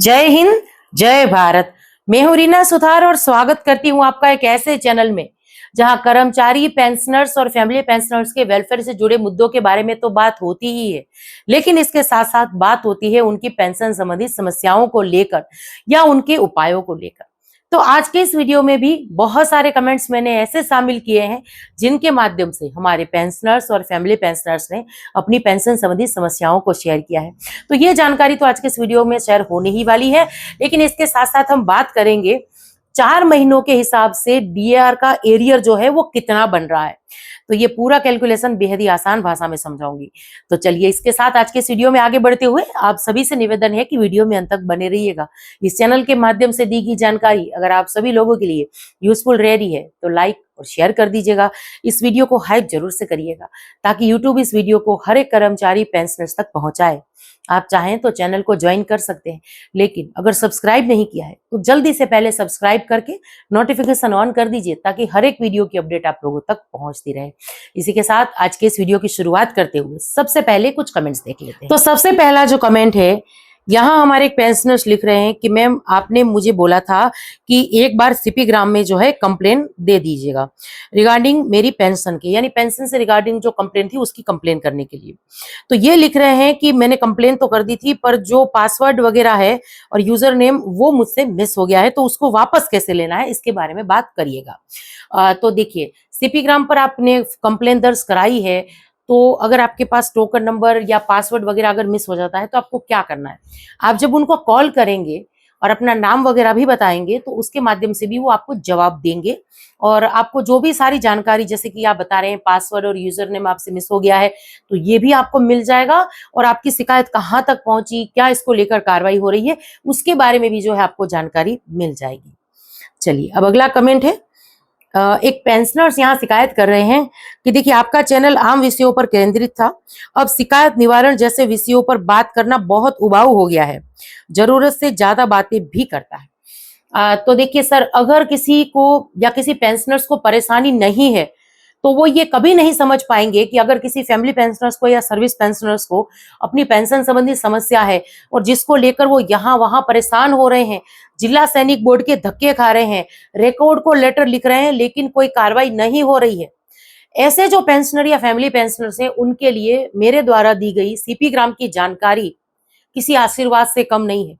जय हिंद, जय भारत। मैं हूं रीना सुथार और स्वागत करती हूं आपका एक ऐसे चैनल में जहां कर्मचारी पेंशनर्स और फैमिली पेंशनर्स के वेलफेयर से जुड़े मुद्दों के बारे में तो बात होती ही है, लेकिन इसके साथ साथ बात होती है उनकी पेंशन संबंधित समस्याओं को लेकर या उनके उपायों को लेकर। तो आज के इस वीडियो में भी बहुत सारे कमेंट्स मैंने ऐसे शामिल किए हैं जिनके माध्यम से हमारे पेंशनर्स और फैमिली पेंशनर्स ने अपनी पेंशन संबंधी समस्याओं को शेयर किया है। तो ये जानकारी तो आज के इस वीडियो में शेयर होने ही वाली है, लेकिन इसके साथ साथ हम बात करेंगे 4 महीनों के हिसाब से डीएआर का एरियर जो है वो कितना बन रहा है। तो ये पूरा कैलकुलेशन बेहद ही आसान भाषा में समझाऊंगी। तो चलिए इसके साथ आज के इस वीडियो में आगे बढ़ते हुए आप सभी से निवेदन है कि वीडियो में अंत तक बने रहिएगा। इस चैनल के माध्यम से दी गई जानकारी अगर आप सभी लोगों के लिए यूजफुल रह रही है तो लाइक और शेयर कर दीजिएगा। इस वीडियो को हाइप जरूर से करिएगा ताकि यूट्यूब इस वीडियो को हर एक कर्मचारी पेंशनर्स तक पहुंचाए। आप चाहें तो चैनल को ज्वाइन कर सकते हैं, लेकिन अगर सब्सक्राइब नहीं किया है तो जल्दी से पहले सब्सक्राइब करके नोटिफिकेशन ऑन कर दीजिए ताकि हर एक वीडियो की अपडेट आप लोगों तक पहुंचती रहे। इसी के साथ आज के इस वीडियो की शुरुआत करते हुए सबसे पहले कुछ कमेंट्स देख लेते हैं। तो सबसे पहला जो कमेंट है, यहाँ हमारे एक पेंशनर्स लिख रहे हैं कि मैम आपने मुझे बोला था कि एक बार सीपी ग्राम में जो है कंप्लेन दे दीजिएगा रिगार्डिंग मेरी पेंशन की, यानी पेंशन से रिगार्डिंग जो कंप्लेन थी उसकी कंप्लेन करने के लिए। तो ये लिख रहे हैं कि मैंने कंप्लेन तो कर दी थी पर जो पासवर्ड वगैरह है और यूजर नेम वो मुझसे मिस हो गया है, तो उसको वापस कैसे लेना है इसके बारे में बात करिएगा। तो देखिए, सीपी ग्राम पर आपने कंप्लेन दर्ज कराई है, तो अगर आपके पास टोकन नंबर या पासवर्ड वगैरह अगर मिस हो जाता है तो आपको क्या करना है, आप जब उनको कॉल करेंगे और अपना नाम वगैरह भी बताएंगे तो उसके माध्यम से भी वो आपको जवाब देंगे और आपको जो भी सारी जानकारी, जैसे कि आप बता रहे हैं पासवर्ड और यूजर नेम आपसे मिस हो गया है, तो ये भी आपको मिल जाएगा और आपकी शिकायत कहाँ तक पहुंची, क्या इसको लेकर कार्रवाई हो रही है, उसके बारे में भी जो है आपको जानकारी मिल जाएगी। चलिए अब अगला कमेंट है। एक पेंशनर्स यहाँ शिकायत कर रहे हैं कि देखिए आपका चैनल आम विषयों पर केंद्रित था, अब शिकायत निवारण जैसे विषयों पर बात करना बहुत उबाऊ हो गया है, जरूरत से ज्यादा बातें भी करता है। तो देखिए सर, अगर किसी को या किसी पेंशनर्स को परेशानी नहीं है तो वो ये कभी नहीं समझ पाएंगे कि अगर किसी फैमिली पेंशनर्स को या सर्विस पेंशनर्स को अपनी पेंशन संबंधी समस्या है और जिसको लेकर वो यहाँ वहां परेशान हो रहे हैं, जिला सैनिक बोर्ड के धक्के खा रहे हैं, रिकॉर्ड को लेटर लिख रहे हैं, लेकिन कोई कार्रवाई नहीं हो रही है, ऐसे जो पेंशनर या फैमिली पेंशनर्स हैं उनके लिए मेरे द्वारा दी गई सीपी ग्राम की जानकारी किसी आशीर्वाद से कम नहीं है।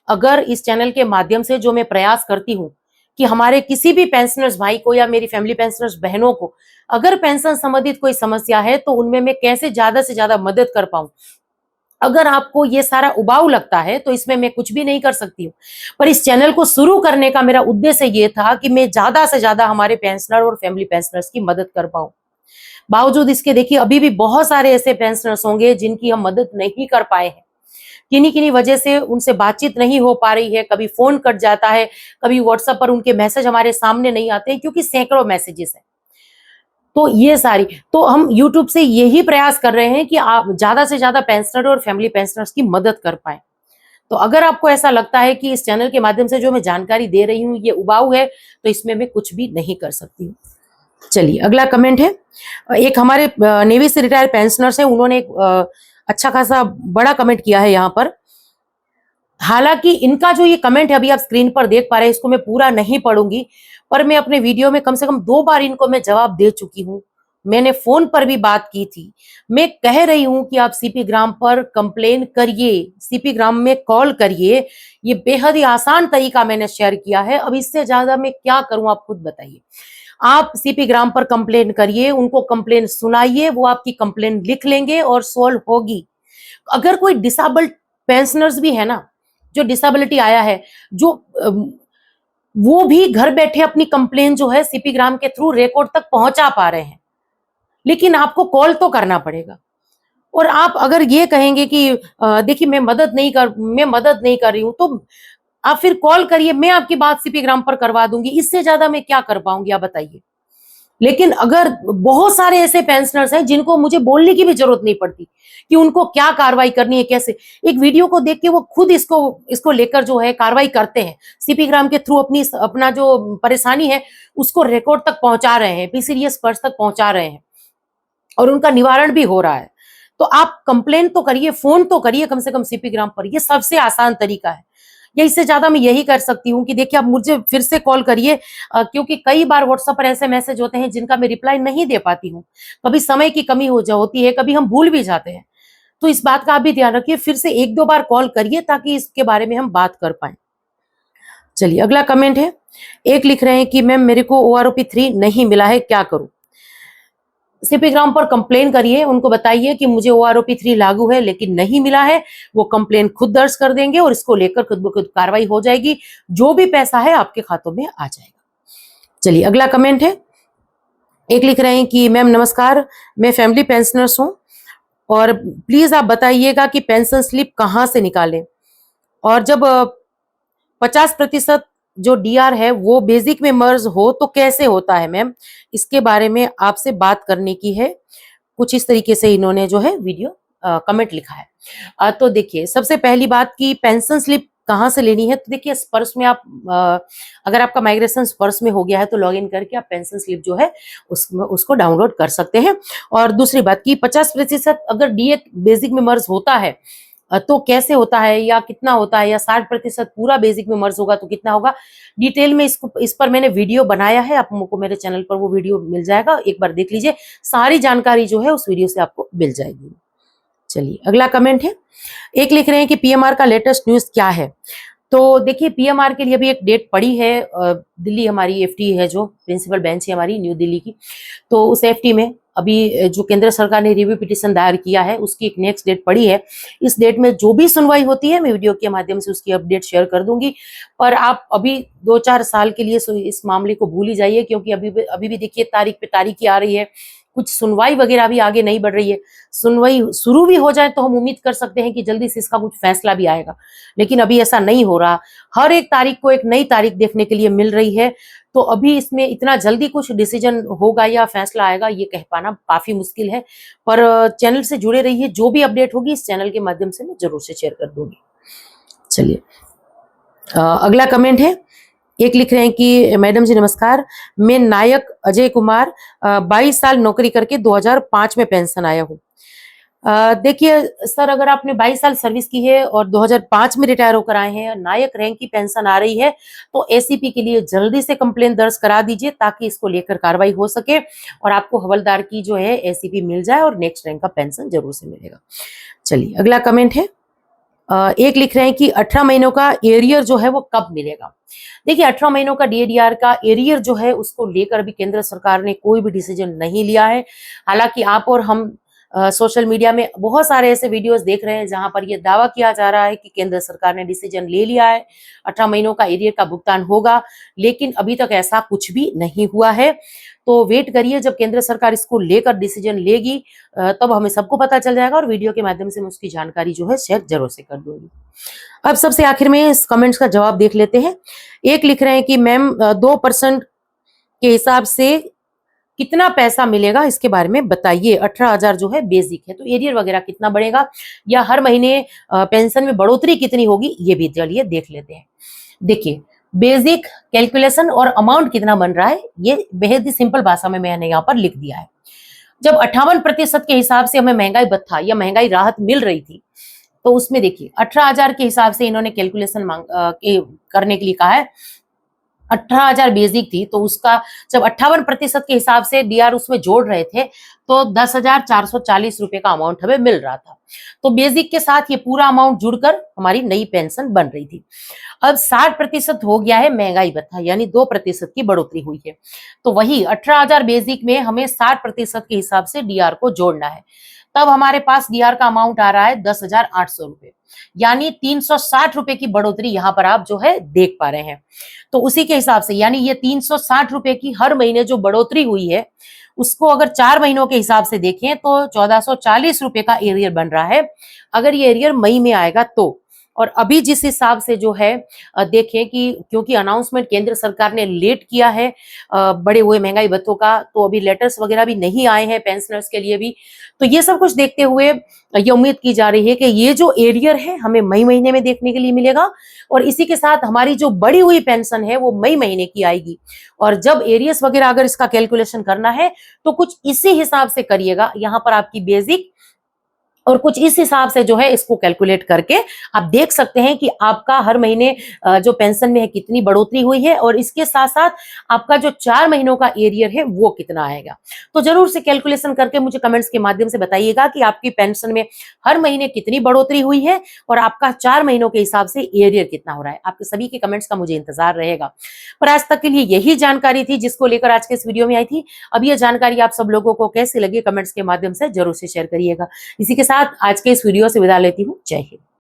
अगर इस चैनल के माध्यम से जो मैं प्रयास करती हूँ कि हमारे किसी भी पेंशनर्स भाई को या मेरी फैमिली पेंशनर्स बहनों को अगर पेंशन संबंधित कोई समस्या है तो उनमें मैं कैसे ज्यादा से ज्यादा मदद कर पाऊं, अगर आपको ये सारा उबाऊ लगता है तो इसमें मैं कुछ भी नहीं कर सकती हूँ। पर इस चैनल को शुरू करने का मेरा उद्देश्य ये था कि मैं ज्यादा से ज्यादा हमारे पेंशनर और फैमिली पेंशनर्स की मदद कर पाऊं। बावजूद इसके देखिए अभी भी बहुत सारे ऐसे पेंशनर्स होंगे जिनकी हम मदद नहीं कर पाए हैं, किन्हीं किन्हीं वजह से उनसे बातचीत नहीं हो पा रही है, कभी फोन कट जाता है, कभी व्हाट्सएप पर उनके मैसेज हमारे सामने नहीं आते हैं क्योंकि सैकड़ों मैसेजेस हैं। तो ये सारी, तो हम यूट्यूब से यही प्रयास कर रहे हैं कि आप ज्यादा से ज्यादा पेंशनर और फैमिली पेंशनर्स की मदद कर पाए। तो अगर आपको ऐसा लगता है कि इस चैनल के माध्यम से जो मैं जानकारी दे रही हूँ ये उबाऊ है तो इसमें मैं कुछ भी नहीं कर सकती हूँ। चलिए अगला कमेंट है। एक हमारे नेवी से रिटायर पेंशनर्स हैं, उन्होंने एक अच्छा खासा बड़ा कमेंट किया है यहाँ पर। हालांकि इनका जो ये कमेंट है अभी आप स्क्रीन पर देख पा रहे हैं, इसको मैं पूरा नहीं पढ़ूंगी, पर मैं अपने वीडियो में कम से कम 2 बार इनको मैं जवाब दे चुकी हूँ। मैंने फोन पर भी बात की थी। मैं कह रही हूं कि आप सीपी ग्राम पर कंप्लेन करिए, सीपी ग्राम में कॉल करिए, ये बेहद ही आसान तरीका मैंने शेयर किया है। अब इससे ज्यादा मैं क्या करूं आप खुद बताइए। आप सीपी ग्राम पर कंप्लेन करिए, उनको कंप्लेन सुनाइए, वो आपकी कंप्लेन लिख लेंगे और सॉल्व होगी। अगर कोई डिसेबल्ड पेंशनर्स भी है ना, जो डिसेबिलिटी आया है, जो वो भी घर बैठे अपनी कंप्लेन जो है सीपी ग्राम के थ्रू रिकॉर्ड तक पहुंचा पा रहे हैं, लेकिन आपको कॉल तो करना पड़ेगा। और आप अगर ये कहेंगे कि देखिए मैं मदद नहीं कर रही हूं, तो आप फिर कॉल करिए, मैं आपकी बात सीपी ग्राम पर करवा दूंगी। इससे ज्यादा मैं क्या कर पाऊंगी आप बताइए। लेकिन अगर बहुत सारे ऐसे पेंशनर्स हैं जिनको मुझे बोलने की भी जरूरत नहीं पड़ती कि उनको क्या कार्रवाई करनी है, कैसे, एक वीडियो को देख के वो खुद इसको लेकर जो है कार्रवाई करते हैं, सीपी ग्राम के थ्रू अपना जो परेशानी है उसको रिकॉर्ड तक पहुंचा रहे हैं, पीसीडीएस पर्स तक पहुंचा रहे हैं और उनका निवारण भी हो रहा है। तो आप कंप्लेन तो करिए, फोन तो करिए कम से कम सीपी ग्राम पर, ये सबसे आसान तरीका है। या इससे ज्यादा मैं यही कर सकती हूँ कि देखिए आप मुझे फिर से कॉल करिए, क्योंकि कई बार व्हाट्सएप पर ऐसे मैसेज होते हैं जिनका मैं रिप्लाई नहीं दे पाती हूँ। कभी समय की कमी होती है, कभी हम भूल भी जाते हैं। तो इस बात का आप भी ध्यान रखिए, फिर से 1-2 बार कॉल करिए ताकि इसके बारे में हम बात कर पाए। चलिए अगला कमेंट है, एक लिख रहे हैं कि मैम मेरे को OROP 3 नहीं मिला है, क्या करूं? सीपी ग्राम पर कंप्लेन करिए, उनको बताइए कि मुझे OROP 3 लागू है लेकिन नहीं मिला है। वो कंप्लेन खुद दर्ज कर देंगे और इसको लेकर खुद ब खुद कार्रवाई हो जाएगी। जो भी पैसा है आपके खातों में आ जाएगा। चलिए अगला कमेंट है, एक लिख रहे हैं कि मैम नमस्कार, मैं फैमिली पेंशनर्स हूं और प्लीज आप बताइएगा कि पेंशन स्लिप कहां से निकालें, और जब 50% जो डीआर है वो बेसिक में मर्ज हो तो कैसे होता है मैम, इसके बारे में आपसे बात करने की है। कुछ इस तरीके से इन्होंने जो है वीडियो कमेंट लिखा है। तो देखिए सबसे पहली बात की पेंशन स्लिप कहाँ से लेनी है, तो देखिए स्पर्श में आप अगर आपका माइग्रेशन स्पर्श में हो गया है तो लॉगिन करके आप पेंशन स्लिप जो है उसको डाउनलोड कर सकते हैं। और दूसरी बात की 50% अगर डीए बेसिक में मर्ज होता है तो कैसे होता है या कितना होता है, या 60% पूरा बेसिक में मर्ज होगा तो कितना होगा, डिटेल में इस पर मैंने वीडियो बनाया है, आपको मेरे चैनल पर वो वीडियो मिल जाएगा, एक बार देख लीजिए, सारी जानकारी जो है उस वीडियो से आपको मिल जाएगी। चलिए अगला कमेंट है, एक लिख रहे हैं कि पीएमआर का लेटेस्ट न्यूज क्या है। तो देखिए पीएमआर के लिए अभी एक डेट पड़ी है, दिल्ली हमारी एफटी है जो प्रिंसिपल बेंच है हमारी न्यू दिल्ली की, तो उस एफटी में अभी जो केंद्र सरकार ने रिव्यू पिटीशन दायर किया है उसकी एक नेक्स्ट डेट पड़ी है। इस डेट में जो भी सुनवाई होती है मैं वीडियो के माध्यम से उसकी अपडेट शेयर कर दूंगी। पर आप अभी 2-4 साल के लिए इस मामले को भूल ही जाइए, क्योंकि अभी भी देखिए तारीख पे तारीख ही आ रही है, कुछ सुनवाई वगैरह भी आगे नहीं बढ़ रही है। सुनवाई शुरू भी हो जाए तो हम उम्मीद कर सकते हैं कि जल्दी से इसका कुछ फैसला भी आएगा, लेकिन अभी ऐसा नहीं हो रहा। हर एक तारीख को एक नई तारीख देखने के लिए मिल रही है, तो अभी इसमें इतना जल्दी कुछ डिसीजन होगा या फैसला आएगा ये कह पाना काफी मुश्किल है। पर चैनल से जुड़े रहिए, जो भी अपडेट होगी इस चैनल के माध्यम से मैं जरूर से शेयर कर दूंगी। चलिए अगला कमेंट है, एक लिख रहे हैं कि मैडम जी नमस्कार, मैं नायक अजय कुमार 22 साल नौकरी करके 2005 में पेंशन आया हूँ। देखिए सर, अगर आपने 22 साल सर्विस की है और 2005 में रिटायर होकर आए हैं, नायक रैंक की पेंशन आ रही है, तो एसीपी के लिए जल्दी से कंप्लेन दर्ज करा दीजिए ताकि इसको लेकर कार्रवाई हो सके और आपको हवलदार की जो है एसीपी मिल जाए और नेक्स्ट रैंक का पेंशन जरूर से मिलेगा। चलिए अगला कमेंट है, एक लिख रहे हैं कि 18 महीनों का एरियर जो है वो कब मिलेगा। देखिए 18 महीनों का डीएडीआर का एरियर जो है उसको लेकर अभी केंद्र सरकार ने कोई भी डिसीजन नहीं लिया है। हालांकि आप और हम सोशल मीडिया में बहुत सारे ऐसे वीडियोस देख रहे हैं जहां पर यह दावा किया जा रहा है कि केंद्र सरकार ने डिसीजन ले लिया है, 18 महीनों का एरियर का भुगतान होगा, लेकिन अभी तक ऐसा कुछ भी नहीं हुआ है। तो वेट करिए, जब केंद्र सरकार इसको लेकर डिसीजन लेगी तब हमें सबको पता चल जाएगा और वीडियो के माध्यम से मैं उसकी जानकारी जो है शेयर जरूर से कर दूंगी। अब सबसे आखिर में इस कमेंट्स का जवाब देख लेते हैं। एक लिख रहे हैं कि मैम 2% के हिसाब से कितना पैसा मिलेगा इसके बारे में बताइए। 18,000 जो है बेसिक है, तो एरियर वगैरह कितना बढ़ेगा या हर महीने पेंशन में बढ़ोतरी कितनी होगी ये भी चलिए देख लेते हैं। देखिए बेसिक कैलकुलेशन और अमाउंट कितना बन रहा है ये बेहद ही सिंपल भाषा में मैंने यहाँ पर लिख दिया है। जब 58% के हिसाब से हमें महंगाई भत्ता या महंगाई राहत मिल रही थी, तो उसमें देखिए 18,000 के हिसाब से इन्होंने कैलकुलेशन करने के लिए कहा है। 18,000 बेसिक थी, तो उसका जब 58% के हिसाब से डीआर उसमें जोड़ रहे थे तो 10,440 रुपए का अमाउंट हमें मिल रहा था। तो बेसिक के साथ ये पूरा अमाउंट जुड़कर हमारी नई पेंशन बन रही थी। अब 60% हो गया है महंगाई भत्ता, यानी 2% की बढ़ोतरी हुई है। तो वही 18,000 बेसिक में हमें 60% के हिसाब से डीआर को जोड़ना है, तब हमारे पास डीआर का अमाउंट आ रहा है 10,800 रुपए, यानी 360 रुपए की बढ़ोतरी यहाँ पर आप जो है देख पा रहे हैं। तो उसी के हिसाब से यानी ये 360 रुपए की हर महीने जो बढ़ोतरी हुई है उसको अगर 4 महीनों के हिसाब से देखें तो 1440 रुपए का एरियर बन रहा है, अगर ये एरियर मई में आएगा तो। और अभी जिस हिसाब से जो है देखें कि क्योंकि अनाउंसमेंट केंद्र सरकार ने लेट किया है बड़े हुए महंगाई भत्तों का, तो अभी लेटर्स वगैरह भी नहीं आए हैं पेंशनर्स के लिए भी। तो ये सब कुछ देखते हुए ये उम्मीद की जा रही है कि ये जो एरियर है हमें मई महीने में देखने के लिए मिलेगा और इसी के साथ हमारी जो बढ़ी हुई पेंशन है वो मई महीने की आएगी। और जब एरियर्स वगैरह अगर इसका कैलकुलेशन करना है तो कुछ इसी हिसाब से करिएगा। यहाँ पर आपकी बेसिक और कुछ इस हिसाब से जो है इसको कैलकुलेट करके आप देख सकते हैं कि आपका हर महीने जो पेंशन में है कितनी बढ़ोतरी हुई है, और इसके साथ साथ आपका जो 4 महीनों का एरियर है वो कितना आएगा। तो जरूर से कैलकुलेशन करके मुझे कमेंट्स के माध्यम से बताइएगा कि आपकी पेंशन में हर महीने कितनी बढ़ोतरी हुई है और आपका 4 महीनों के हिसाब से एरियर कितना हो रहा है। आपके सभी के कमेंट्स का मुझे इंतजार रहेगा। पर आज तक के लिए यही जानकारी थी जिसको लेकर आज के इस वीडियो में आई थी। अब यह जानकारी आप सब लोगों को कैसी लगी कमेंट्स के माध्यम से जरूर से शेयर करिएगा। इसी के साथ आज के इस वीडियो से विदा लेती हूँ। जय हिंद।